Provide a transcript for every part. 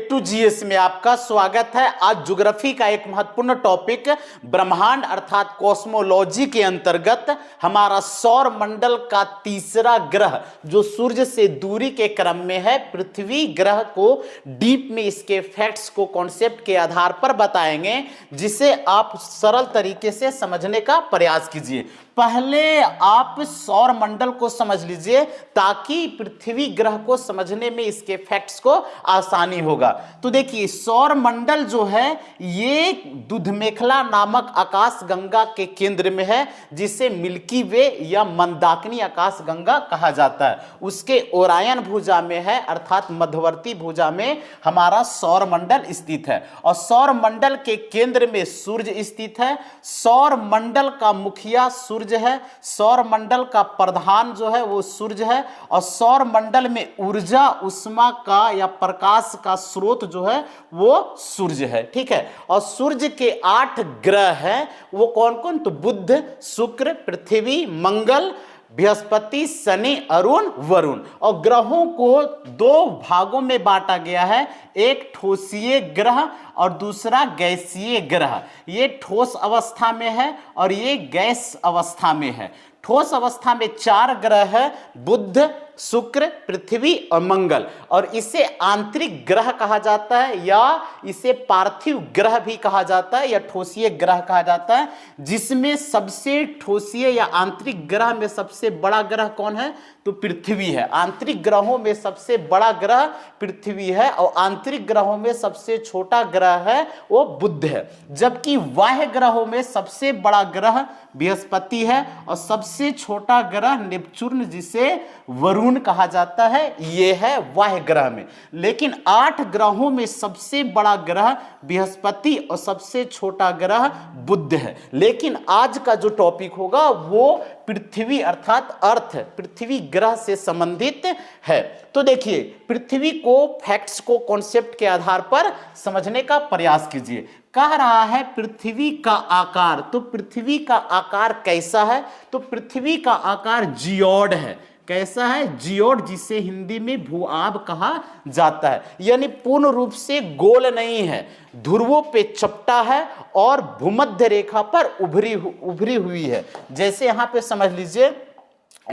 A to GS में आपका स्वागत है। आज ज्योग्राफी का एक महत्वपूर्ण टॉपिक ब्रह्मांड अर्थात कॉस्मोलॉजी के अंतर्गत हमारा सौर मंडल का तीसरा ग्रह जो सूर्य से दूरी के क्रम में है पृथ्वी ग्रह को डीप में इसके फैक्ट्स को कॉन्सेप्ट के आधार पर बताएंगे, जिसे आप सरल तरीके से समझने का प्रयास कीजिए। पहले आप सौर मंडल को समझ लीजिए ताकि पृथ्वी ग्रह को समझने में इसके फैक्ट्स को आसानी होगा। तो देखिए, सौर मंडल जो है ये दुधमेखला नामक आकाश गंगा के केंद्र में है, जिसे मिल्की वे या मंदाकिनी आकाश गंगा कहा जाता है। उसके ओरायन भुजा में है अर्थात मध्यवर्ती भुजा में हमारा सौर मंडल स्थित है और सौर मंडल के केंद्र में सूर्य स्थित है। सौर मंडल का मुखिया सूर्य है, सौर मंडल का प्रधान जो है वो सूर्य है और सौर मंडल में ऊर्जा उष्मा का या प्रकाश का स्रोत जो है वो सूर्य है। ठीक है, और सूर्य के 8 ग्रह हैं, वो कौन कौन? तो बुध, शुक्र, पृथ्वी, मंगल, बृहस्पति, शनि, अरुण, वरुण। और ग्रहों को 2 भागों में बांटा गया है, एक ठोसीय ग्रह और दूसरा गैसीय ग्रह। ये ठोस अवस्था में है और ये गैस अवस्था में है। ठोस अवस्था में 4 ग्रह है, बुध, शुक्र, पृथ्वी और मंगल, और इसे आंतरिक ग्रह कहा जाता है या इसे पार्थिव ग्रह भी कहा जाता है या ठोसीय ग्रह कहा जाता है। जिसमें सबसे ठोसीय या आंतरिक ग्रह में सबसे बड़ा ग्रह कौन है? तो पृथ्वी है। आंतरिक ग्रहों में सबसे बड़ा ग्रह पृथ्वी है और आंतरिक ग्रहों में सबसे छोटा ग्रह है वो बुध है। जबकि बाह्य ग्रहों में सबसे बड़ा ग्रह बृहस्पति है और सबसे छोटा ग्रह नेपच्यून जिसे वरुण कहा जाता है, ये है बाह्य ग्रह में। लेकिन 8 ग्रहों में सबसे बड़ा ग्रह बृहस्पति और सबसे छोटा ग्रह बुध है। लेकिन आज का जो टॉपिक होगा वो पृथ्वी अर्थात अर्थ, पृथ्वी ग्रह से संबंधित है। तो देखिए, पृथ्वी को फैक्ट्स को कॉन्सेप्ट के आधार पर समझने का प्रयास कीजिए। कह रहा है पृथ्वी का आकार, तो पृथ्वी का आकार कैसा है? तो पृथ्वी का आकार जियोड है। कैसा है? जियोड, जिसे हिंदी में भूआब कहा जाता है। यानी पूर्ण रूप से गोल नहीं है, ध्रुवों पे चपटा है और भूमध्य रेखा पर उभरी हुई है। जैसे यहां पे समझ लीजिए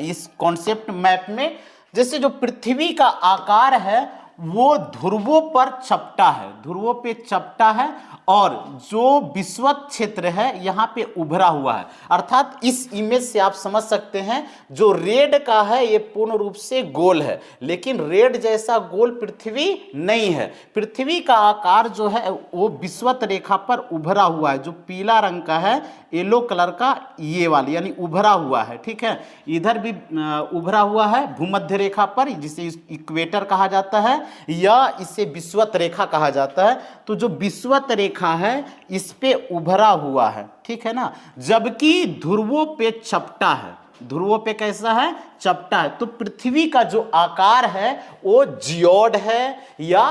इस कॉन्सेप्ट मैप में, जैसे जो पृथ्वी का आकार है वो ध्रुवों पर चपटा है, ध्रुवों पे चपटा है और जो विषुवत क्षेत्र है यहाँ पे उभरा हुआ है। अर्थात इस इमेज से आप समझ सकते हैं जो रेड का है ये पूर्ण रूप से गोल है, लेकिन रेड जैसा गोल पृथ्वी नहीं है। पृथ्वी का आकार जो है वो विषुवत रेखा पर उभरा हुआ है। जो पीला रंग का है, येलो कलर का, ये वाली यानी उभरा हुआ है। ठीक है, इधर भी उभरा हुआ है भूमध्य रेखा पर, जिसे इक्वेटर कहा जाता है या इसे विषुवत रेखा कहा जाता है। तो जो विषुवत रेखा है इस पे उभरा हुआ है, ठीक है ना, जबकि ध्रुवों पे चपटा है। ध्रुवों पे कैसा है? चपटा है। तो पृथ्वी का जो आकार है वो जियोड है या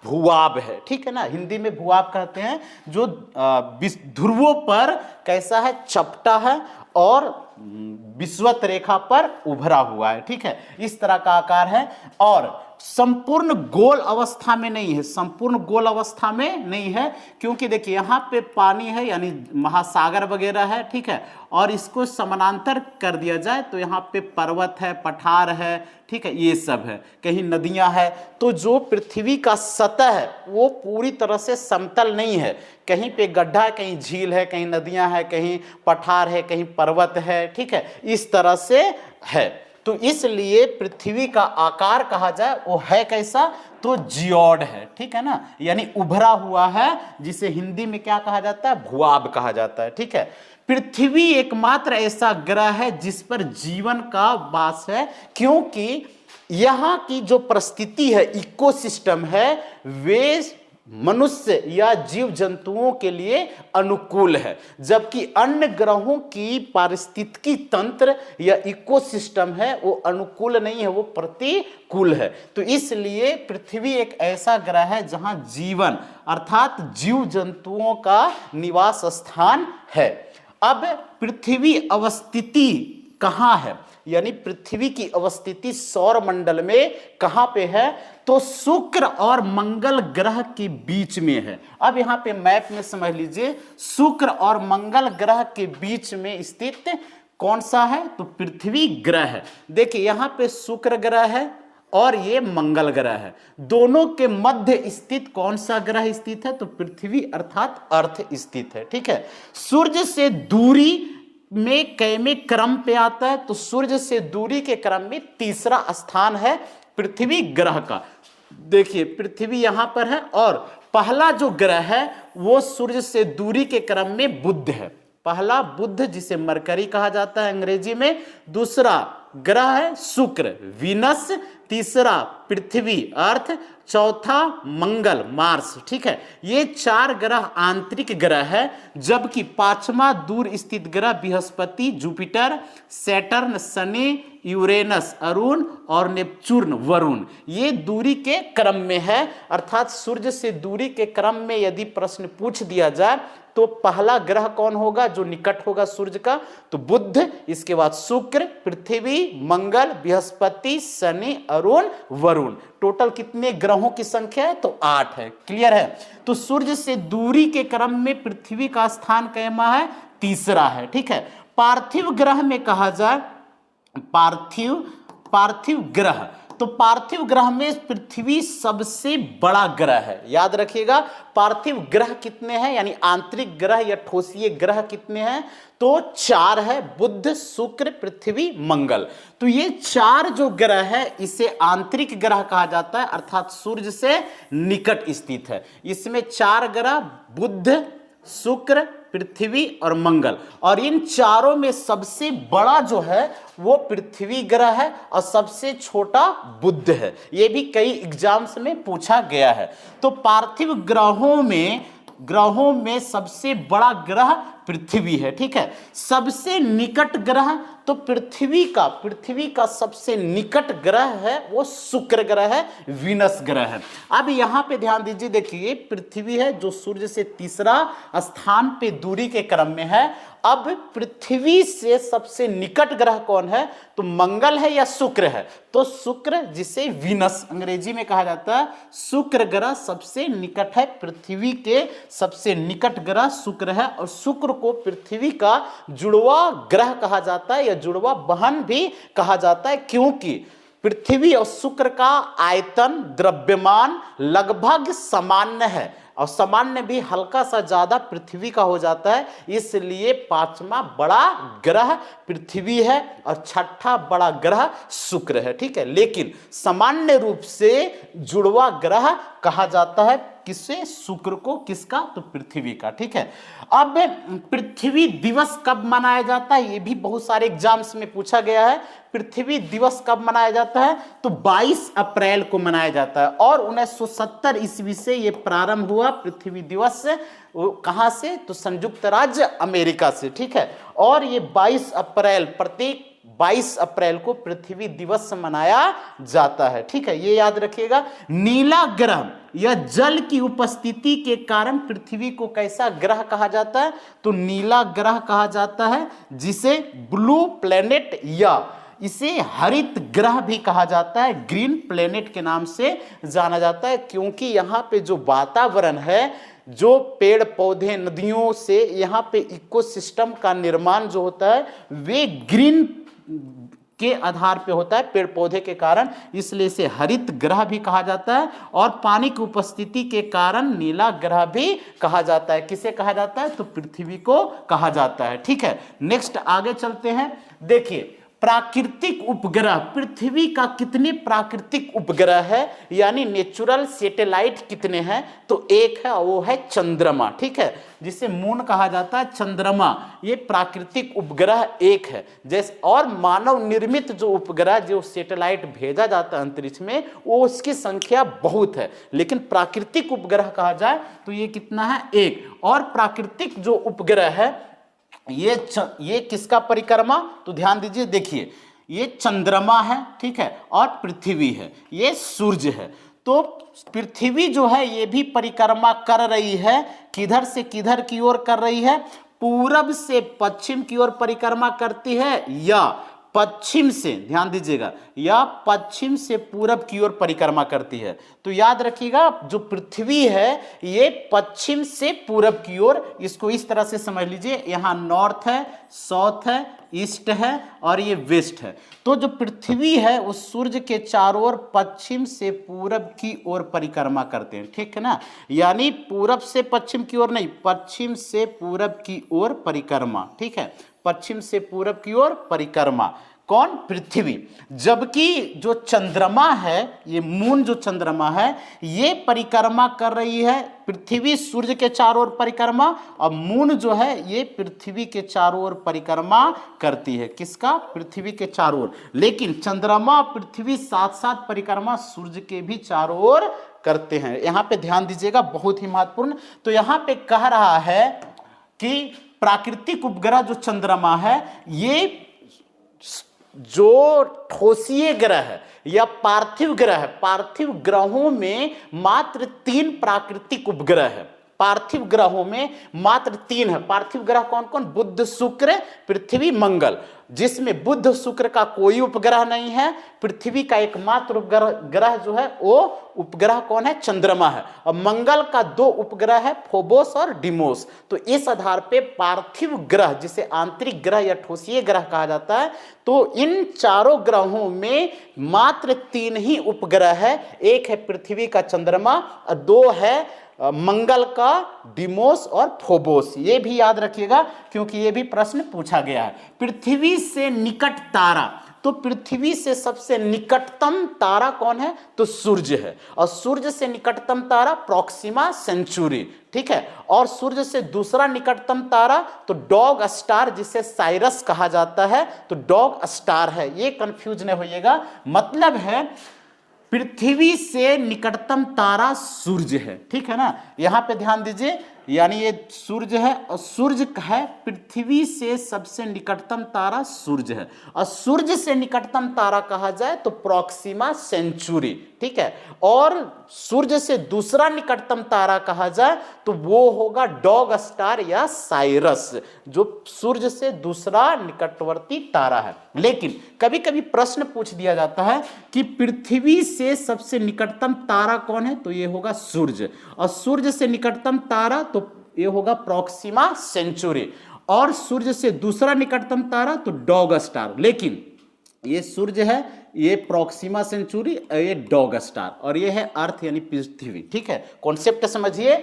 भूआब है। ठीक है ना, हिंदी में भूआब कहते हैं। जो ध्रुवों पर कैसा है? चपटा है और विषुवत रेखा पर उभरा हुआ है। ठीक है, इस तरह का आकार है और संपूर्ण गोल अवस्था में नहीं है, संपूर्ण गोल अवस्था में नहीं है, क्योंकि देखिए यहाँ पे पानी है यानी महासागर वगैरह है। ठीक है, और इसको समानांतर कर दिया जाए तो यहाँ पे पर्वत है, पठार है, ठीक है, ये सब है, कहीं नदियाँ है। तो जो पृथ्वी का सतह है वो पूरी तरह से समतल नहीं है, कहीं पे गड्ढा है, कहीं झील है, कहीं नदियाँ है, कहीं पठार है, कहीं पर्वत है। ठीक है, इस तरह से है। तो इसलिए पृथ्वी का आकार कहा जाए वो है कैसा? तो जियोड है। ठीक है ना, यानी उभरा हुआ है, जिसे हिंदी में क्या कहा जाता है? भूआब कहा जाता है। ठीक है, पृथ्वी एकमात्र ऐसा ग्रह है जिस पर जीवन का वास है, क्योंकि यहाँ की जो परिस्थिति है, इकोसिस्टम है, वे मनुष्य या जीव जंतुओं के लिए अनुकूल है, जबकि अन्य ग्रहों की पारिस्थितिकी तंत्र या इकोसिस्टम है वो अनुकूल नहीं है, वो प्रतिकूल है। तो इसलिए पृथ्वी एक ऐसा ग्रह है जहां जीवन अर्थात जीव जंतुओं का निवास स्थान है। अब पृथ्वी अवस्थिति कहाँ है? यानी पृथ्वी की अवस्थिति सौर मंडल में कहां पे है, तो शुक्र और मंगल ग्रह के बीच में है। अब यहां पे मैप में समझ लीजिए, शुक्र और मंगल ग्रह के बीच में स्थित कौन सा है, तो पृथ्वी ग्रह है। देखिए यहां पे शुक्र ग्रह है और ये मंगल ग्रह है, दोनों के मध्य स्थित कौन सा ग्रह स्थित है, तो पृथ्वी अर्थात अर्थ स्थित है। ठीक है, सूर्य से दूरी में कैमे क्रम पे आता है, तो सूर्य से दूरी के क्रम में तीसरा स्थान है पृथ्वी ग्रह का। देखिए पृथ्वी यहां पर है और पहला जो ग्रह है वो सूर्य से दूरी के क्रम में बुध है। पहला बुध जिसे मरकरी कहा जाता है अंग्रेजी में, दूसरा ग्रह है शुक्र वीनस, तीसरा पृथ्वी अर्थ, चौथा मंगल मार्स। ठीक है, ये 4 ग्रह आंतरिक ग्रह है, जबकि 5वां दूर स्थित ग्रह Brihaspati, Jupiter, Saturn, Shani, Uranus Arun और नेपच्यून वरुण, ये दूरी के क्रम में है। अर्थात सूर्य से दूरी के क्रम में यदि प्रश्न पूछ दिया जाए तो पहला ग्रह कौन होगा जो निकट होगा सूर्य का, तो बुध, इसके बाद शुक्र, पृथ्वी, मंगल, बृहस्पति, शनि, अरुण, वरुण। टोटल कितने ग्रहों की संख्या है, तो 8 है। क्लियर है, तो सूर्य से दूरी के क्रम में पृथ्वी का स्थान कैमा है, तीसरा है। ठीक है, पार्थिव ग्रह में कहा जाए, पार्थिव ग्रह, तो पार्थिव ग्रह में पृथ्वी सबसे बड़ा ग्रह है। याद रखिएगा पार्थिव ग्रह कितने हैं, यानी आंतरिक ग्रह या ठोसीय ग्रह कितने हैं, तो 4 है, बुध, शुक्र, पृथ्वी, मंगल। तो ये 4 जो ग्रह है इसे आंतरिक ग्रह कहा जाता है, अर्थात सूर्य से निकट स्थित है। इसमें 4 ग्रह बुध, शुक्र, पृथ्वी और मंगल, और इन चारों में सबसे बड़ा जो है वो पृथ्वी ग्रह है और सबसे छोटा बुध है। ये भी कई एग्जाम्स में पूछा गया है। तो पार्थिव ग्रहों में सबसे बड़ा ग्रह पृथ्वी है। ठीक है, सबसे निकट ग्रह, तो पृथ्वी का सबसे निकट ग्रह है वो शुक्र ग्रह है, वीनस ग्रह है। अब यहां पे ध्यान दीजिए, देखिए पृथ्वी है जो सूर्य से तीसरा स्थान पे दूरी के क्रम में है। अब पृथ्वी से सबसे निकट ग्रह कौन है, तो मंगल है या शुक्र है, तो शुक्र जिसे वीनस अंग्रेजी में कहा जाता है, शुक्र ग्रह सबसे निकट है, पृथ्वी के सबसे निकट ग्रह शुक्र है। और शुक्र को पृथ्वी का जुड़वा ग्रह कहा जाता है या जुड़वा बहन भी कहा जाता है, क्योंकि पृथ्वी और शुक्र का आयतन, द्रव्यमान लगभग सामान्य है और सामान्य भी हल्का सा ज्यादा पृथ्वी का हो जाता है, इसलिए 5वां बड़ा ग्रह पृथ्वी है और 6ठा बड़ा ग्रह शुक्र है। ठीक है, लेकिन सामान्य रूप से जुड़वा ग्रह कहा जाता है किससे, शुक्र को, किसका, तो पृथ्वी का। ठीक है, अब पृथ्वी दिवस कब मनाया जाता है, ये भी बहुत सारे एग्जाम्स में पूछा गया है। पृथ्वी दिवस कब मनाया जाता है, तो 22 अप्रैल को मनाया जाता है और 1970 ईस्वी से ये प्रारंभ हुआ पृथ्वी दिवस। कहां से, तो संयुक्त राज्य अमेरिका से। ठीक है, और ये 22 अप्रैल, प्रत्येक 22 अप्रैल को पृथ्वी दिवस मनाया जाता है। ठीक है, ये याद रखिएगा। नीला ग्रह या जल की उपस्थिति के कारण पृथ्वी को कैसा ग्रह कहा जाता है, तो नीला ग्रह कहा जाता है, जिसे ब्लू प्लेनेट या इसे हरित ग्रह भी कहा जाता है, ग्रीन प्लेनेट के नाम से जाना जाता है, क्योंकि यहाँ पे जो वातावरण है, जो पेड़ पौधे, नदियों से यहाँ पे इकोसिस्टम का निर्माण जो होता है वे ग्रीन के आधार पे होता है, पेड़ पौधे के कारण, इसलिए इसे हरित ग्रह भी कहा जाता है। और पानी की उपस्थिति के कारण नीला ग्रह भी कहा जाता है। किसे कहा जाता है, तो पृथ्वी को कहा जाता है। ठीक है, नेक्स्ट आगे चलते हैं। देखिए प्राकृतिक उपग्रह, पृथ्वी का कितने प्राकृतिक उपग्रह है, यानी नेचुरल सैटेलाइट कितने हैं, तो एक है, वो है चंद्रमा। ठीक है, जिसे मून कहा जाता है, चंद्रमा ये प्राकृतिक उपग्रह एक है। जैसे और मानव निर्मित जो उपग्रह, जो सैटेलाइट भेजा जाता है अंतरिक्ष में, वो उसकी संख्या बहुत है, लेकिन प्राकृतिक उपग्रह कहा जाए तो ये कितना है, एक। और प्राकृतिक जो उपग्रह है ये किसका परिक्रमा, तो ध्यान दीजिए, देखिए ये चंद्रमा है, ठीक है, और पृथ्वी है, ये सूर्य है। तो पृथ्वी जो है ये भी परिक्रमा कर रही है, किधर से किधर की ओर कर रही है, पूरब से पश्चिम की ओर परिक्रमा करती है या पश्चिम से, ध्यान दीजिएगा, या पश्चिम से पूरब की ओर परिक्रमा करती है। तो याद रखिएगा जो पृथ्वी है ये पश्चिम से पूरब की ओर, इसको इस तरह से समझ लीजिए, यहाँ नॉर्थ है, साउथ है, ईस्ट है और ये वेस्ट है। तो जो पृथ्वी है वो सूर्य के चारों ओर पश्चिम से पूरब की ओर परिक्रमा करते हैं, ठीक है ना। यानी पूरब से पश्चिम की ओर नहीं, पश्चिम से पूरब की ओर परिक्रमा, ठीक है, पश्चिम से पूरब की ओर परिक्रमा। कौन? पृथ्वी। जबकि जो चंद्रमा है, ये मून जो चंद्रमा है, ये परिक्रमा कर रही है, पृथ्वी सूर्य के चारों ओर परिक्रमा, और मून जो है ये पृथ्वी के चारों ओर परिक्रमा करती है। किसका? पृथ्वी के चारों ओर। लेकिन चंद्रमा और पृथ्वी साथ साथ परिक्रमा सूर्य के भी चारों ओर करते हैं। यहां पे ध्यान दीजिएगा, बहुत ही महत्वपूर्ण। तो यहां पे कह रहा है कि प्राकृतिक उपग्रह जो चंद्रमा है, ये जो ठोसीय ग्रह है या पार्थिव ग्रह है, पार्थिव ग्रहों में मात्र 3 प्राकृतिक उपग्रह है। पार्थिव ग्रहों में मात्र 3 है। पार्थिव ग्रह कौन कौन? बुध, शुक्र, पृथ्वी, मंगल। जिसमें बुध शुक्र का कोई उपग्रह नहीं है, पृथ्वी का एकमात्र उपग्रह जो है वो उपग्रह कौन है? चंद्रमा है। और मंगल का 2 उपग्रह है, फोबोस और डिमोस। तो इस आधार पे पार्थिव ग्रह, जिसे आंतरिक ग्रह या ठोसीय ग्रह कहा जाता है, तो इन चारों ग्रहों में मात्र 3 ही उपग्रह है। एक है पृथ्वी का चंद्रमा और 2 है मंगल का डिमोस और फोबोस। ये भी याद रखिएगा क्योंकि ये भी प्रश्न पूछा गया है। पृथ्वी से निकट तारा, तो पृथ्वी से सबसे निकटतम तारा कौन है? तो सूर्य है। और सूर्य से निकटतम तारा प्रॉक्सिमा सेंचुरी, ठीक है। और सूर्य से दूसरा निकटतम तारा तो डॉग स्टार, जिसे साइरस कहा जाता है, तो डॉग स्टार है। ये कंफ्यूज नहीं होइएगा। मतलब है पृथ्वी से निकटतम तारा सूर्य है, ठीक है ना। यहां पे ध्यान दीजिए, यानी ये सूर्य है और सूर्य है, पृथ्वी से सबसे निकटतम तारा सूर्य है। और सूर्य से निकटतम तारा कहा जाए तो प्रॉक्सिमा सेंचुरी, ठीक है। और सूर्य से दूसरा निकटतम तारा कहा जाए तो वो होगा डॉग स्टार या साइरस, जो सूर्य से दूसरा निकटवर्ती तारा है। लेकिन कभी कभी प्रश्न पूछ दिया जाता है कि पृथ्वी से सबसे निकटतम तारा कौन है? तो ये होगा सूर्य। और सूर्य से निकटतम तारा तो ये होगा प्रॉक्सिमा सेंचुरी। और सूर्य से दूसरा निकटतम तारा तो डॉग स्टार। लेकिन ये सूर्य है, ये प्रॉक्सिमा सेंचुरी, ये डॉग स्टार, और ये है अर्थ यानी पृथ्वी, ठीक है। कॉन्सेप्ट समझिए।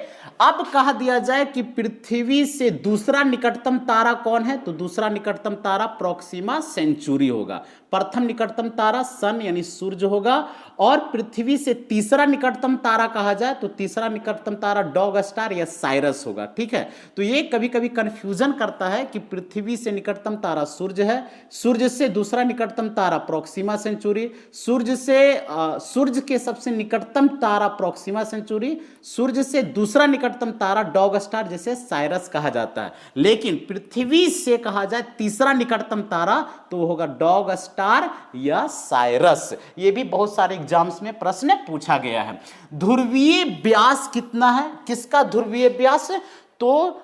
अब कहा दिया जाए कि पृथ्वी से दूसरा निकटतम तारा कौन है? तो दूसरा निकटतम तारा प्रॉक्सिमा सेंचुरी होगा। प्रथम निकटतम तारा सन यानी सूर्य होगा। और पृथ्वी से तीसरा निकटतम तारा कहा जाए तो तीसरा निकटतम तारा डॉग स्टार या साइरस होगा, ठीक है। तो ये कभी कभी कंफ्यूजन करता है कि पृथ्वी से निकटतम तारा सूर्य है, सूर्य से दूसरा निकटतम तारा प्रॉक्सिमा सेंचुरी, सूर्य के सबसे निकटतम तारा प्रॉक्सिमा सेंचुरी, सूर्य से दूसरा निकटतम तारा डॉग स्टार जिसे साइरस कहा जाता है। लेकिन पृथ्वी से कहा जाए तीसरा निकटतम तारा तो वो होगा डॉग स्टार या साइरस। ये भी बहुत सारे एग्जाम्स में प्रश्न पूछा गया है। ध्रुवीय व्यास कितना है? किसका ध्रुवीय व्यास? तो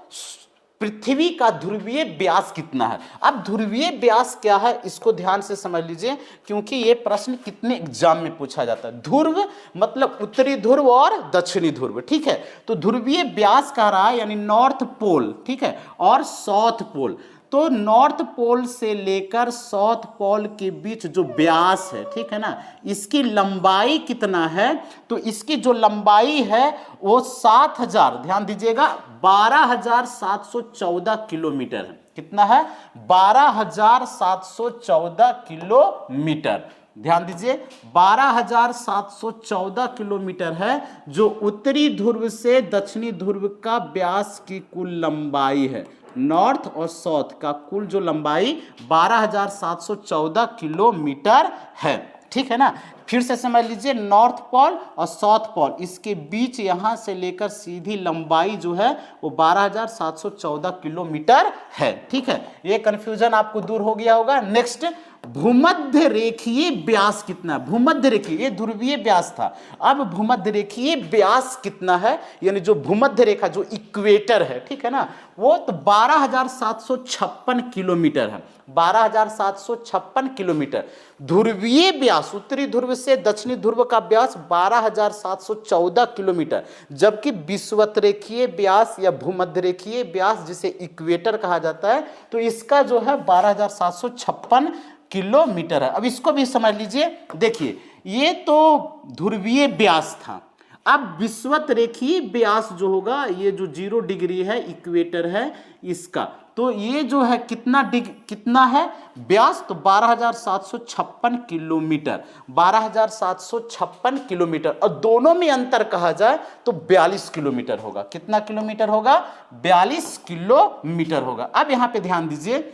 पृथ्वी का ध्रुवीय व्यास कितना है। अब ध्रुवीय व्यास क्या है इसको ध्यान से समझ लीजिए, क्योंकि ये प्रश्न कितने एग्जाम में पूछा जाता है। ध्रुव मतलब उत्तरी ध्रुव और दक्षिणी ध्रुव, ठीक है। तो ध्रुवीय व्यास कह रहा है यानी नॉर्थ पोल, ठीक है, और साउथ पोल। तो नॉर्थ पोल से लेकर साउथ पोल के बीच जो व्यास है, ठीक है ना, इसकी लंबाई कितना है? तो इसकी जो लंबाई है वो 7000, ध्यान दीजिएगा, 12,714 किलोमीटर है। कितना है? 12,714 किलोमीटर। ध्यान दीजिए, 12,714 किलोमीटर है जो उत्तरी ध्रुव से दक्षिणी ध्रुव का व्यास की कुल लंबाई है। नॉर्थ और साउथ का कुल जो लंबाई 12,714 किलोमीटर है, ठीक है ना। फिर से समझ लीजिए, नॉर्थ पोल और साउथ पोल, इसके बीच यहां से लेकर सीधी लंबाई जो है वो 12,714 किलोमीटर है, ठीक है। ये कंफ्यूजन आपको दूर हो गया होगा। नेक्स्ट, भूमध्य रेखीय व्यास कितना है? भूमध्य रेखीय, ये ध्रुवीय व्यास था, अब भूमध्य रेखीय व्यास कितना है, यानी जो भूमध्य रेखा जो इक्वेटर है, ठीक है ना, वो तो 12,756 किलोमीटर है, 12,756 किलोमीटर। ध्रुवीय व्यास, उत्तरी ध्रुव से दक्षिणी ध्रुव का व्यास 12,714 किलोमीटर, जबकि विषुवतरेखीय व्यास या भूमध्य रेखीय व्यास जिसे इक्वेटर कहा जाता है, तो इसका जो है 12,756 किलोमीटर है। अब इसको भी समझ लीजिए, देखिए ये तो ध्रुवीय व्यास था, अब विषुवत रेखीय व्यास जो होगा, ये जो 0 डिग्री है इक्वेटर है इसका, तो ये जो है कितना है व्यास, तो 12,756 किलोमीटर, 12,756 किलोमीटर, और दोनों में अंतर कहा जाए तो 42 किलोमीटर होगा। कितना किलोमीटर होगा? 42 किलोमीटर होगा। अब यहां पे ध्यान दीजिए,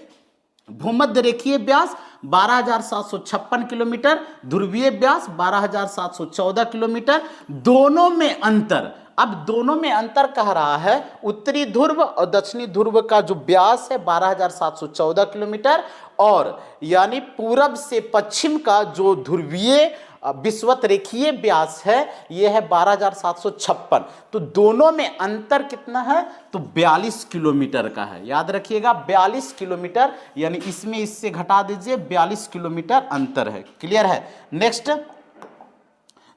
भूमध्य रेखीय व्यास 12,756 किलोमीटर, ध्रुवीय व्यास 12,714 किलोमीटर, दोनों में अंतर, अब दोनों में अंतर कह रहा है, उत्तरी ध्रुव और दक्षिणी ध्रुव का जो व्यास है 12,714 किलोमीटर, और यानी पूरब से पश्चिम का जो ध्रुवीय विषुवत रेखीय व्यास है यह है 12,756, तो दोनों में अंतर कितना है? तो 42 किलोमीटर का है। याद रखिएगा 42 किलोमीटर, यानी इसमें इससे घटा दीजिए, 42 किलोमीटर अंतर है। क्लियर है? नेक्स्ट,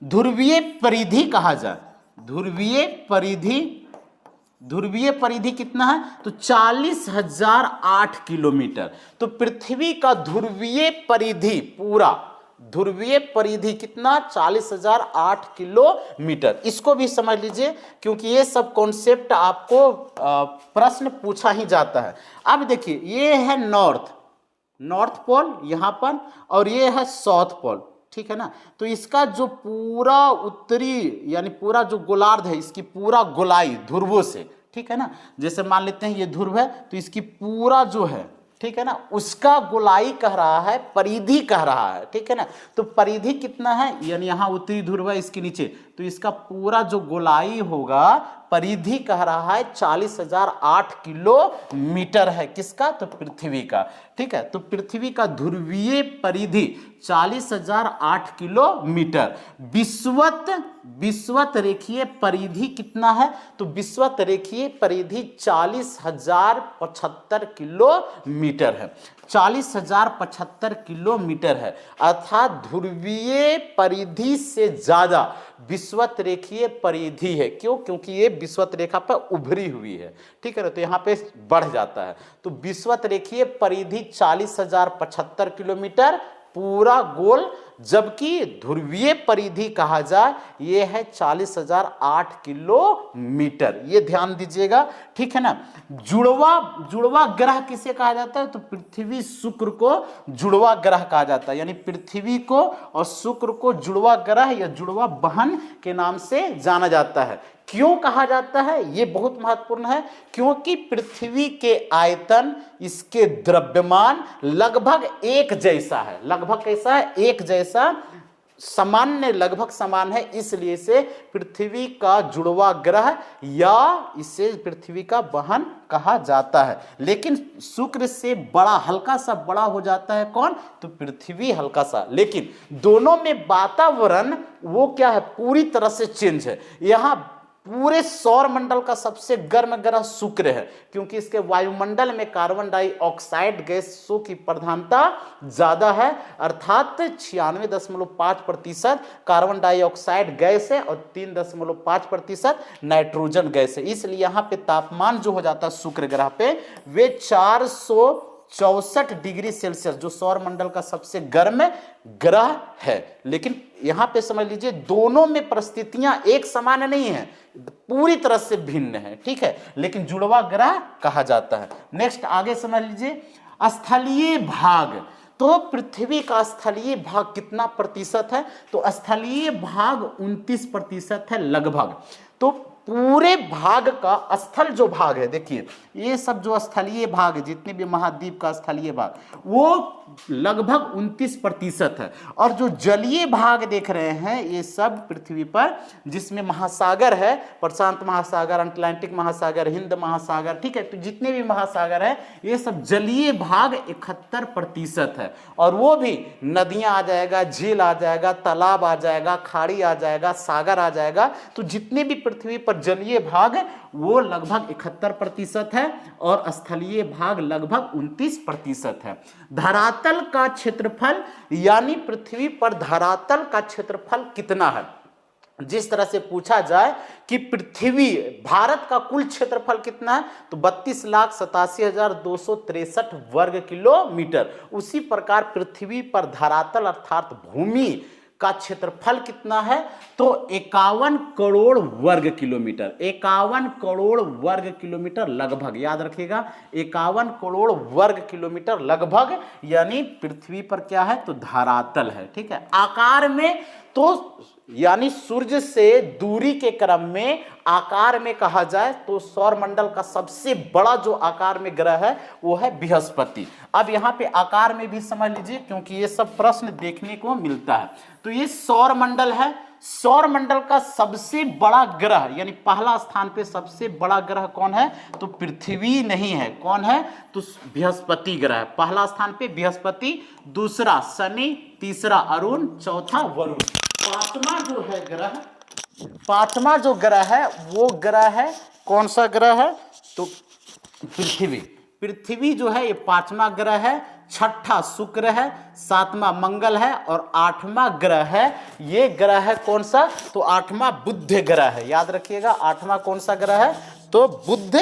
ध्रुवीय परिधि कहा जाए, ध्रुवीय परिधि कितना है? तो 40,008 किलोमीटर। तो पृथ्वी का ध्रुवीय परिधि, पूरा ध्रुवीय परिधि कितना? 40,008 किलोमीटर। इसको भी समझ लीजिए, क्योंकि ये सब कॉन्सेप्ट आपको प्रश्न पूछा ही जाता है। अब देखिए, ये है नॉर्थ पोल यहां पर, और ये है साउथ पोल, ठीक है ना। तो इसका जो पूरा उत्तरी यानी पूरा जो गोलार्ध है, इसकी पूरा गोलाई ध्रुवों से, ठीक है ना, जैसे मान लेते हैं ये ध्रुव है, तो इसकी पूरा जो है, ठीक है ना, उसका गोलाई कह रहा है, परिधि कह रहा है, ठीक है ना। तो परिधि कितना है, यानी यहाँ उत्तरी ध्रुव है इसके नीचे, तो इसका पूरा जो गोलाई होगा, परिधि कह रहा है 40,008 किलोमीटर है। किसका? तो पृथ्वी का, ठीक है। तो पृथ्वी का ध्रुवीय परिधि 40,008 किलोमीटर। विषुवत रेखीय परिधि कितना है? तो विषुवत रेखीय परिधि 40,075 किलोमीटर है, 40,075 किलोमीटर है, अर्थात ध्रुवीय परिधि से ज्यादा विषुवत रेखीय परिधि है। क्यों? क्योंकि ये विषुवत रेखा पर उभरी हुई है, ठीक है ना, तो यहाँ पे बढ़ जाता है। तो विषुवत रेखीय परिधि 40,075 किलोमीटर पूरा गोल, जबकि ध्रुवीय परिधि कहा जाए ये है 40,008 किलोमीटर। ये ध्यान दीजिएगा, ठीक है ना। जुड़वा ग्रह किसे कहा जाता है? तो पृथ्वी शुक्र को जुड़वा ग्रह कहा जाता है, यानी पृथ्वी को और शुक्र को जुड़वा ग्रह या जुड़वा बहन के नाम से जाना जाता है। क्यों कहा जाता है? ये बहुत महत्वपूर्ण है, क्योंकि पृथ्वी के आयतन, इसके द्रव्यमान लगभग एक जैसा है। लगभग कैसा है? एक जैसा, सामान्य, लगभग समान है, इसलिए इसे पृथ्वी का जुड़वा ग्रह या इसे पृथ्वी का बहन कहा जाता है। लेकिन शुक्र से बड़ा, हल्का सा बड़ा हो जाता है कौन? तो पृथ्वी हल्का सा, लेकिन दोनों में वातावरण वो क्या है? पूरी तरह से चेंज है। यहाँ पूरे सौर मंडल का सबसे गर्म ग्रह शुक्र है, क्योंकि इसके वायुमंडल में कार्बन डाइऑक्साइड गैसों की प्रधानता ज्यादा है, अर्थात 96.5% कार्बन डाइऑक्साइड गैस है और 3.5% नाइट्रोजन गैस है। इसलिए यहाँ पे तापमान जो हो जाता है शुक्र ग्रह पे, वे 464 डिग्री सेल्सियस, जो सौर मंडल का सबसे गर्म ग्रह है। लेकिन यहां पे समझ लीजिए, दोनों में परिस्थितियां एक समान नहीं है, पूरी तरह से भिन्न है, ठीक है, लेकिन जुड़वा ग्रह कहा जाता है। नेक्स्ट आगे समझ लीजिए, स्थलीय भाग। तो पृथ्वी का स्थलीय भाग कितना प्रतिशत है? तो स्थलीय भाग 29% है लगभग। तो पूरे भाग का स्थल जो भाग है, देखिए ये सब जो स्थलीय भाग है, जितने भी महाद्वीप का स्थलीय भाग, वो लगभग 29% है। और जो जलीय भाग देख रहे हैं ये सब पृथ्वी पर, जिसमें महासागर है, प्रशांत महासागर, अटलांटिक महासागर, हिंद महासागर, ठीक है, तो जितने भी महासागर है ये सब जलीय भाग 71% है। और वो भी नदियां आ जाएगा, झील आ जाएगा, तालाब आ जाएगा, खाड़ी आ जाएगा, सागर आ जाएगा। तो जितने भी पृथ्वी पर जलीय भाग वो लगभग 71% है और स्थलीय भाग लगभग 29% है। धरातल का क्षेत्रफल यानी पृथ्वी पर धरातल का क्षेत्रफल कितना है? जिस तरह से पूछा जाए कि पृथ्वी, भारत का कुल क्षेत्रफल कितना है, तो 32,87,263 वर्ग किलोमीटर। उसी प्रकार पृथ्वी पर धरातल अर्थात भूमि का क्षेत्रफल कितना है, तो 51 करोड़ वर्ग किलोमीटर। 51 करोड़ वर्ग किलोमीटर लगभग, याद रखिएगा, 51 करोड़ वर्ग किलोमीटर लगभग, यानी पृथ्वी पर क्या है, तो धरातल है। ठीक है, आकार में तो यानी सूर्य से दूरी के क्रम में आकार में कहा जाए तो सौरमंडल का सबसे बड़ा जो आकार में ग्रह है वो है बृहस्पति। अब यहाँ पे आकार में भी समझ लीजिए, क्योंकि ये सब प्रश्न देखने को मिलता है। तो ये सौरमंडल है। सौरमंडल का सबसे बड़ा ग्रह यानी पहला स्थान पे सबसे बड़ा ग्रह कौन है, तो पृथ्वी नहीं है। कौन है, तो बृहस्पति ग्रह। पहला स्थान पे बृहस्पति, दूसरा शनि, तीसरा अरुण, चौथा वरुण। पांचवा जो ग्रह है वो ग्रह है, कौन सा ग्रह है, तो पृथ्वी। पृथ्वी जो है ये पांचवा ग्रह है। छठा शुक्र है, सातवां मंगल है और आठवां ग्रह है, ये ग्रह है कौन सा, तो आठवां बुध ग्रह है। याद रखिएगा, आठवां कौन सा ग्रह है, तो बुध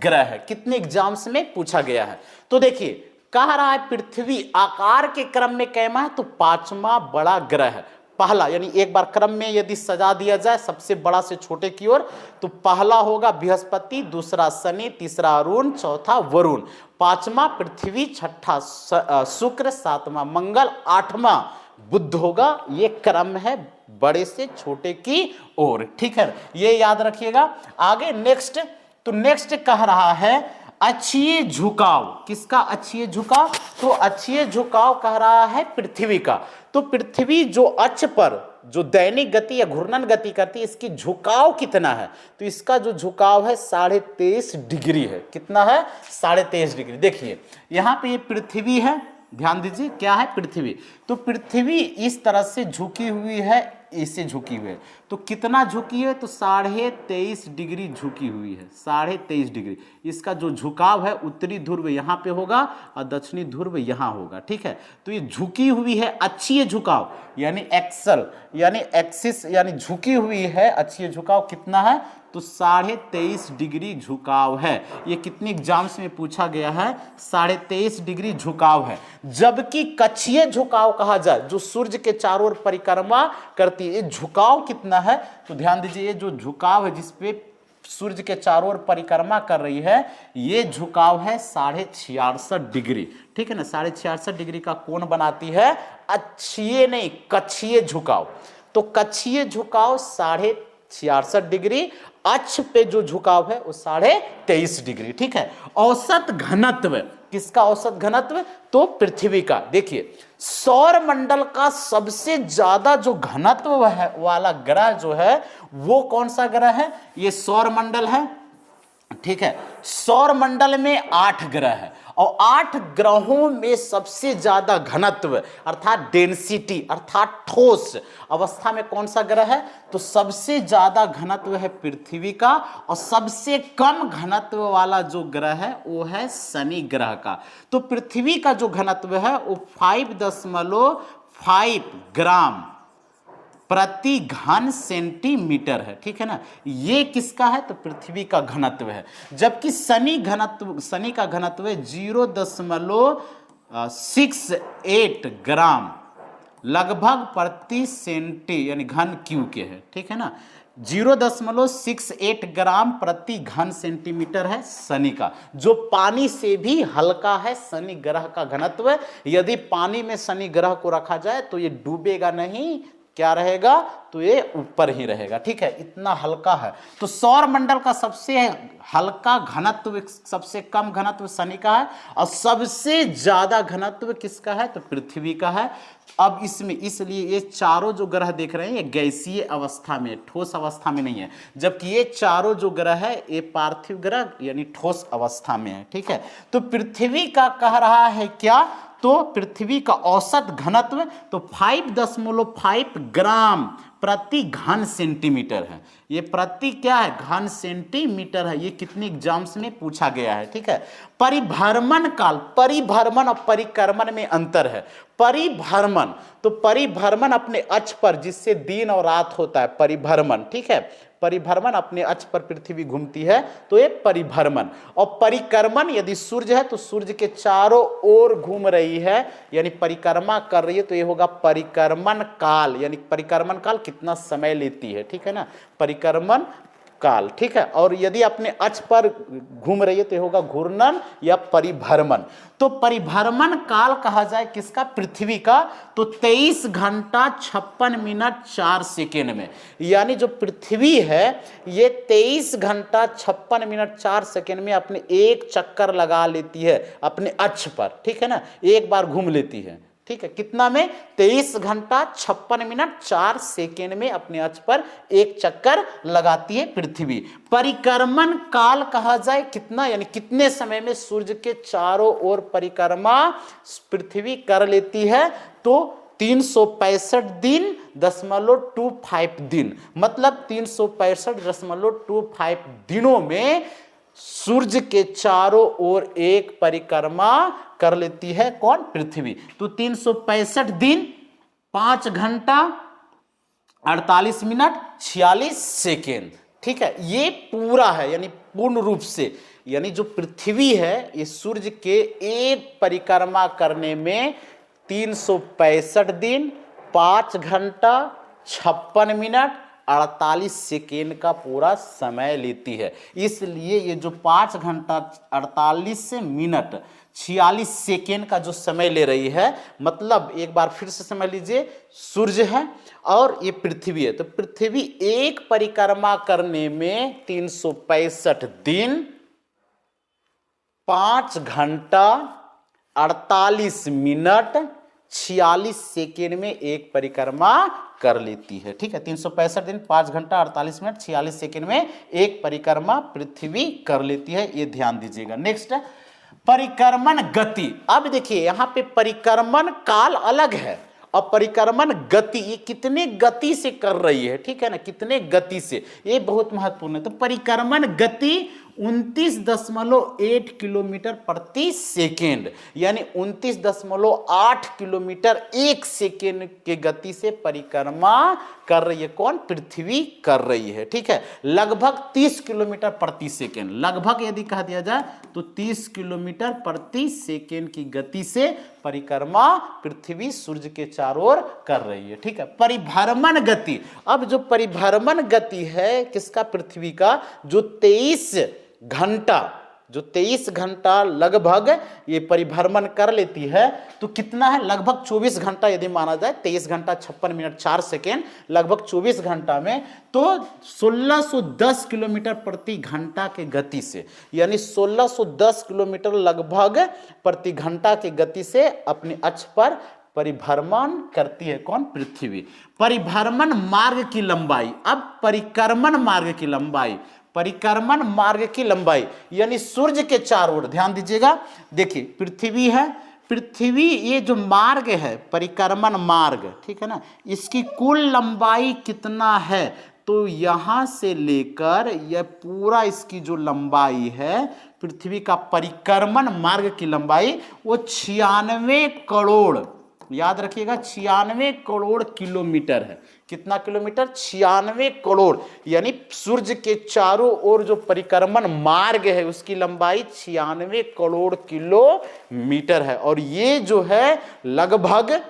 ग्रह है। कितने एग्जाम्स में पूछा गया है। तो देखिए कह रहा है पृथ्वी आकार के क्रम में कैमा है, तो पांचवा बड़ा ग्रह है। पहला यानी एक बार क्रम में यदि सजा दिया जाए सबसे बड़ा से छोटे की ओर, तो पहला होगा बृहस्पति, दूसरा शनि, तीसरा अरुण, चौथा वरुण, पांचवा पृथ्वी, छठा शुक्र, सातवां मंगल, आठवां बुध होगा। ये क्रम है बड़े से छोटे की ओर। ठीक है, ये याद रखिएगा। आगे नेक्स्ट, तो नेक्स्ट कह रहा है अक्षीय झुकाव। किसका अक्षीय झुकाव, तो अक्षीय झुकाव कह रहा है पृथ्वी का। तो पृथ्वी जो अक्ष पर जो दैनिक गति या घूर्णन गति करती है, इसकी झुकाव कितना है, तो इसका जो झुकाव है 23.5 डिग्री है। कितना है, 23.5 डिग्री। देखिए यहाँ पे ये पृथ्वी है, ध्यान दीजिए क्या है, पृथ्वी। तो पृथ्वी इस तरह से झुकी हुई है, इससे झुकी हुई है। तो कितना झुकी है, तो 23.5 डिग्री झुकी हुई है। 23.5 डिग्री इसका जो झुकाव है, उत्तरी ध्रुव यहाँ पे होगा और दक्षिणी ध्रुव यहाँ होगा। ठीक है, तो ये झुकी हुई है। अक्षीय झुकाव यानी एक्सल यानी एक्सिस यानी झुकी हुई है। अक्षीय झुकाव कितना है, तो 23.5 डिग्री झुकाव है। ये कितने एग्जाम्स में पूछा गया है, 23.5 डिग्री झुकाव है। जबकि कक्षीय झुकाव कहा जाए, जो सूर्य के चारों ओर परिक्रमा करती है, ये झुकाव कितना है, तो ध्यान दीजिए, ये जो झुकाव है जिसपे सूर्य के चारों ओर परिक्रमा कर रही है, ये झुकाव है 66.5 डिग्री। ठीक है ना, 66.5 डिग्री का कोण बनाती है अक्षीय नहीं कक्षीय झुकाव। तो कक्षीय झुकाव 66.5 डिग्री, अक्ष पे जो झुकाव है वो 23.5 डिग्री। ठीक है, औसत घनत्व, किसका औसत घनत्व, तो पृथ्वी का। देखिए सौर मंडल का सबसे ज्यादा जो घनत्व है वाला ग्रह जो है वो कौन सा ग्रह है, ये सौर मंडल है। ठीक है, सौर मंडल में 8 ग्रह है और 8 ग्रहों में सबसे ज्यादा घनत्व अर्थात डेंसिटी अर्थात ठोस अवस्था में कौन सा ग्रह है, तो सबसे ज्यादा घनत्व है पृथ्वी का और सबसे कम घनत्व वाला जो ग्रह है वो है शनि ग्रह का। तो पृथ्वी का जो घनत्व है वो 5.5 ग्राम प्रति घन सेंटीमीटर है। ठीक है ना, ये किसका है, तो पृथ्वी का घनत्व है। जबकि शनि का घनत्व है 0.68 ग्राम लगभग प्रति सेंटी यानी घन क्यू के है। ठीक है ना, 0.68 ग्राम प्रति घन सेंटीमीटर है शनि का, जो पानी से भी हल्का है शनि ग्रह का घनत्व। यदि पानी में शनि ग्रह को रखा जाए तो ये डूबेगा नहीं, क्या रहेगा, तो ये ऊपर ही रहेगा। ठीक है, इतना हल्का है। तो सौर मंडल का सबसे हल्का घनत्व, सबसे कम घनत्व शनि का है, और सबसे ज्यादा घनत्व किसका है, तो पृथ्वी का है। अब इसमें इसलिए ये चारों जो ग्रह देख रहे हैं ये गैसीय अवस्था में, ठोस अवस्था में नहीं है, जबकि ये चारों जो ग्रह है ये पार्थिव ग्रह यानी ठोस अवस्था में है। ठीक है, तो पृथ्वी का कह रहा है क्या, तो पृथ्वी का औसत घनत्व तो 5.5 ग्राम प्रति घन सेंटीमीटर है। ये प्रति क्या है, घन सेंटीमीटर है। ये कितने एग्जाम्स में पूछा गया है। ठीक है, परिभ्रमण काल, परिभ्रमण और परिक्रमण में अंतर है। परिभ्रमण तो परिभ्रमण अपने अक्ष पर, जिससे दिन और रात होता है, परिभ्रमण। ठीक है, परिभ्रमण अपने अक्ष पर पृथ्वी घूमती है तो ये परिभ्रमण। और परिक्रमण यदि सूर्य है तो सूर्य के चारों ओर घूम रही है यानी परिक्रमा कर रही है, तो ये होगा परिक्रमण काल, यानी परिक्रमण काल कितना समय लेती है। ठीक है ना, परिक्रमण काल। ठीक है, और यदि अपने अक्ष पर घूम रही है तो ये होगा घूर्णन या परिभ्रमण। तो परिभ्रमण काल कहा जाए किसका, पृथ्वी का, तो 23 घंटा 56 मिनट 4 सेकेंड में। यानी जो पृथ्वी है ये 23 घंटा 56 मिनट 4 सेकेंड में अपने एक चक्कर लगा लेती है अपने अक्ष पर। ठीक है ना, एक बार घूम लेती है। ठीक है, कितना में, 23 घंटा 56 मिनट 4 सेकेंड में अपने अक्ष पर एक चक्कर लगाती है पृथ्वी। परिक्रमण काल कहा जाए कितना, यानी कितने समय में सूर्य के चारों ओर परिक्रमा पृथ्वी कर लेती है, तो 365 दिन 0.25 दिन, मतलब 365.25 दिनों में सूर्य के चारों ओर एक परिक्रमा कर लेती है कौन, पृथ्वी। तो 365 दिन 5 घंटा 48 मिनट 46 सेकेंड। ठीक है, ये पूरा है, यानी पूर्ण रूप से, यानी जो पृथ्वी है ये सूर्य के एक परिक्रमा करने में 365 दिन 5 घंटा 56 मिनट 48 सेकेंड का पूरा समय लेती है। इसलिए ये जो 5 घंटा 48 मिनट 46 सेकेंड का जो समय ले रही है, मतलब एक बार फिर से समझ लीजिए, सूर्य है और ये पृथ्वी है, तो पृथ्वी एक परिक्रमा करने में 365 दिन 5 घंटा 48 मिनट 46 सेकेंड में एक परिक्रमा कर लेती है। ठीक है, 365 दिन 5 घंटा 48 मिनट 46 सेकेंड में एक परिक्रमा पृथ्वी कर लेती है, ये ध्यान दीजिएगा। नेक्स्ट, परिक्रमण गति। अब देखिए यहां पे परिक्रमण काल अलग है और परिक्रमण गति, ये कितने गति से कर रही है। ठीक है ना, कितने गति से, ये बहुत महत्वपूर्ण है। तो परिक्रमण गति 29.8 किलोमीटर प्रति सेकेंड, यानी 29.8 किलोमीटर एक सेकेंड के गति से परिक्रमा कर रही है कौन, पृथ्वी कर रही है। ठीक है, लगभग 30 किलोमीटर प्रति सेकेंड, लगभग यदि कह दिया जाए तो 30 किलोमीटर प्रति सेकेंड की गति से परिक्रमा पृथ्वी सूर्य के चारों ओर कर रही है। ठीक है, परिभ्रमण गति। अब जो परिभ्रमण गति है किसका, पृथ्वी का, जो 23 घंटा लगभग ये परिभ्रमण कर लेती है, तो कितना है, लगभग 24 घंटा यदि माना जाए, 23 घंटा 56 मिनट 4 सेकेंड, लगभग 24 घंटा में, तो 1610 किलोमीटर प्रति घंटा के गति से, यानी 1610 किलोमीटर लगभग प्रति घंटा की गति से अपने अक्ष पर परिभ्रमण करती है कौन, पृथ्वी। परिभ्रमण मार्ग की लंबाई। अब परिक्रमण मार्ग की लंबाई, परिक्रमण मार्ग की लंबाई यानी सूर्य के चारों ओर, ध्यान दीजिएगा, देखिए पृथ्वी है, पृथ्वी ये जो मार्ग है परिक्रमण मार्ग, ठीक है ना, इसकी कुल लंबाई कितना है, तो यहां से लेकर यह पूरा इसकी जो लंबाई है पृथ्वी का परिक्रमण मार्ग की लंबाई वो 96 करोड़, याद रखिएगा 96 करोड़ किलोमीटर है। कितना किलोमीटर, 96 करोड़, यानी सूर्य के चारों ओर जो परिक्रमण मार्ग है उसकी लंबाई 96 करोड़ किलोमीटर है, और ये जो है लगभग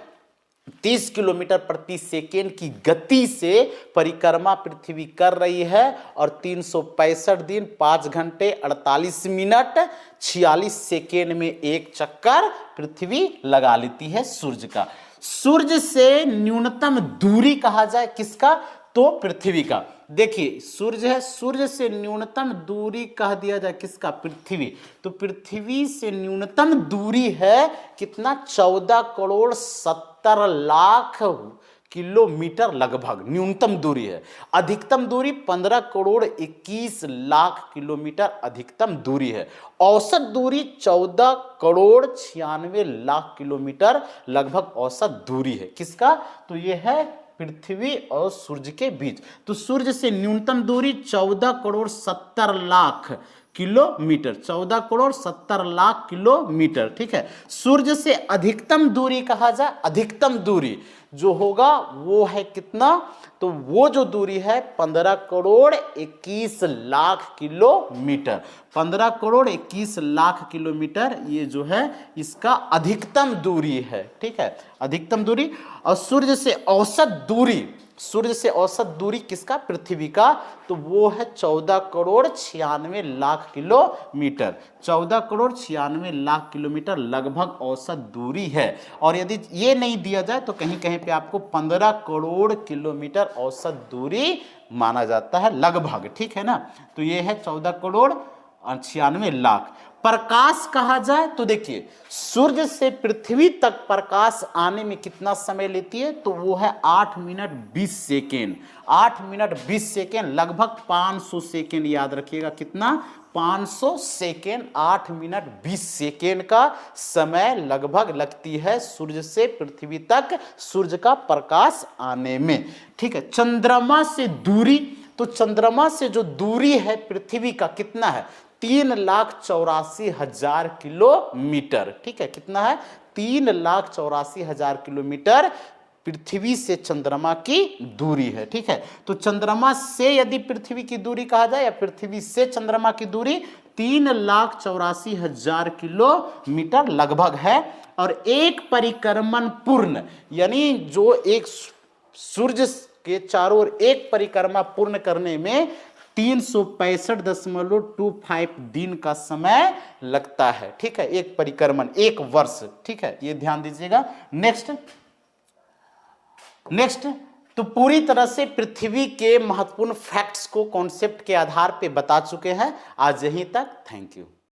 30 किलोमीटर प्रति सेकेंड की गति से परिक्रमा पृथ्वी कर रही है, और 365 दिन 5 घंटे 48 मिनट 46 सेकेंड में एक चक्कर पृथ्वी लगा लेती है सूर्य का। सूर्य से न्यूनतम दूरी कहा जाए किसका, तो पृथ्वी का। देखिए सूर्य है, सूर्य से न्यूनतम दूरी कह दिया जाए किसका, पृथ्वी। तो पृथ्वी से न्यूनतम दूरी है कितना, 14,70,00,000 किलोमीटर लगभग न्यूनतम दूरी है। अधिकतम दूरी 15,21,00,000 किलोमीटर अधिकतम दूरी है। औसत दूरी 14,96,00,000 किलोमीटर लगभग औसत दूरी है किसका, तो ये है पृथ्वी और सूर्य के बीच। तो सूर्य से न्यूनतम दूरी 14,70,00,000 किलोमीटर, 14,70,00,000 किलोमीटर, ठीक है। सूर्य से अधिकतम दूरी कहा जाए, अधिकतम दूरी जो होगा वो है कितना, तो वो जो दूरी है 15,21,00,000 किलोमीटर। 15,21,00,000 किलोमीटर ये जो है इसका अधिकतम दूरी है, ठीक है, अधिकतम दूरी। और सूर्य से औसत दूरी, सूर्य से औसत दूरी किसका, पृथ्वी का, तो वो है 14,96,00,000 किलोमीटर। 14,96,00,000 किलोमीटर लगभग औसत दूरी है। और यदि ये नहीं दिया जाए तो कहीं कहीं पे आपको 15 करोड़ किलोमीटर औसत दूरी माना जाता है लगभग, ठीक है ना। तो ये है 14,96,00,000। प्रकाश कहा जाए तो देखिए सूर्य से पृथ्वी तक प्रकाश आने में कितना समय लेती है, तो वो है 8 मिनट 20 सेकेंड। 8 मिनट 20 सेकेंड लगभग 500 सेकेंड, याद रखिएगा कितना, 500 सेकेंड, 8 मिनट 20 सेकेंड का समय लगभग लगती है सूर्य से पृथ्वी तक सूर्य का प्रकाश आने में, ठीक है। चंद्रमा से दूरी, तो चंद्रमा से जो दूरी है पृथ्वी का कितना है, 3,84,000 किलोमीटर, ठीक है, कितना है, 3,84,000 किलोमीटर पृथ्वी से चंद्रमा की दूरी है, ठीक है। तो चंद्रमा से यदि पृथ्वी की दूरी कहा जाए या पृथ्वी से चंद्रमा की दूरी 3,84,000 किलोमीटर लगभग है। और एक परिक्रमण पूर्ण, यानी जो एक सूर्य के चारों ओर एक परिक्रमा पूर्ण करने में 365.25 दिन का समय लगता है, ठीक है, एक परिक्रमण, एक वर्ष, ठीक है, ये ध्यान दीजिएगा। नेक्स्ट तो पूरी तरह से पृथ्वी के महत्वपूर्ण फैक्ट्स को कॉन्सेप्ट के आधार पे बता चुके हैं। आज यहीं तक, थैंक यू।